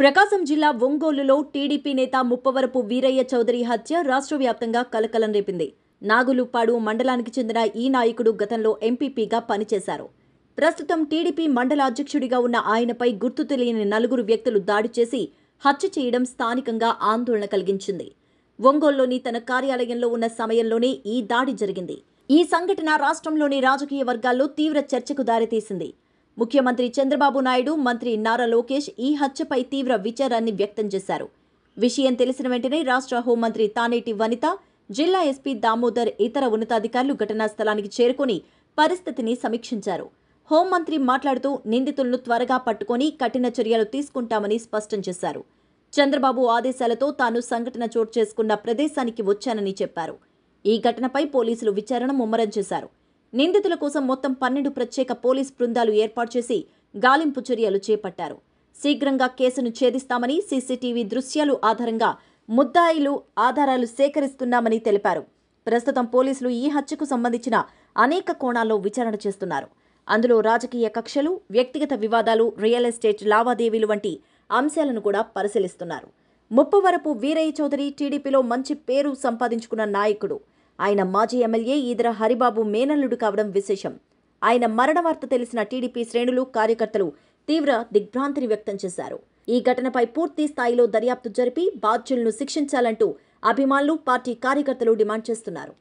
ప్రకాశం జిల్లా ఒంగోలులో టీడీపీ నేత ముప్పవరపు వీరయ్య చౌదరి హత్య రాష్ట్ర వ్యాప్తంగా కలకలం రేపింది. నాగులుప్పాడు మండలానికి చెందిన ఈ నాయకుడు గతంలో ఎంపీపీగా పనిచేశారు. ప్రస్తుతం టీడీపీ మండల అధ్యక్షుడిగా ఉన్న ఆయనపై గుర్తు తెలియని నలుగురు వ్యక్తులు దాడి చేసి హత్య చేయడం స్థానికంగా ఆందోళన కలిగించింది. ఒంగోలులోని తన కార్యాలయంలో ఉన్న సమయంలోనే ఈ దాడి జరిగింది. ఈ సంఘటన రాష్ట్రంలోని రాజకీయ వర్గాల్లో తీవ్ర చర్చకు దారితీసింది. ముఖ్యమంత్రి చంద్రబాబు నాయుడు, మంత్రి నారా లోకేష్ ఈ హత్యపై తీవ్ర విచారాన్ని వ్యక్తం చేశారు. విషయం తెలిసిన వెంటనే రాష్ట్ర హోంమంత్రి తానేటి వనిత, జిల్లా ఎస్పీ దామోదర్, ఇతర ఉన్నతాధికారులు ఘటనా స్థలానికి చేరుకుని పరిస్థితిని సమీక్షించారు. హోంమంత్రి మాట్లాడుతూ నిందితులను త్వరగా పట్టుకుని కఠిన చర్యలు తీసుకుంటామని స్పష్టం చేశారు. చంద్రబాబు ఆదేశాలతో తాను సంఘటన చోటు చేసుకున్న ప్రదేశానికి వచ్చానని చెప్పారు. ఈ ఘటనపై పోలీసులు విచారణ ముమ్మరం చేశారు. నిందితుల కోసం మొత్తం 12 ప్రత్యేక పోలీస్ బృందాలు ఏర్పాటు చేసి గాలింపు చర్యలు చేపట్టారు. శీఘ్రంగా కేసును ఛేదిస్తామని, సీసీటీవీ దృశ్యాలు ఆధారంగా ముద్దాయిలు ఆధారాలు సేకరిస్తున్నామని తెలిపారు. ప్రస్తుతం పోలీసులు ఈ హత్యకు సంబంధించిన అనేక కోణాల్లో విచారణ చేస్తున్నారు. అందులో రాజకీయ కక్షలు, వ్యక్తిగత వివాదాలు, రియల్ ఎస్టేట్ లావాదేవీలు వంటి అంశాలను కూడా పరిశీలిస్తున్నారు. ముప్పవరపు వీరయ్య చౌదరి టీడీపీలో మంచి పేరు సంపాదించుకున్న నాయకుడు. ఆయన మాజీ ఎమ్మెల్యే ఈదర హరిబాబు మేనల్లుడు కావడం విశేషం. ఆయన మరణ వార్త తెలిసిన టీడీపీ శ్రేణులు, కార్యకర్తలు తీవ్ర దిగ్భ్రాంతిని వ్యక్తం చేశారు. ఈ ఘటనపై పూర్తి స్థాయిలో దర్యాప్తు జరిపి బాధ్యులను శిక్షించాలంటూ అభిమానులు, పార్టీ కార్యకర్తలు డిమాండ్ చేస్తున్నారు.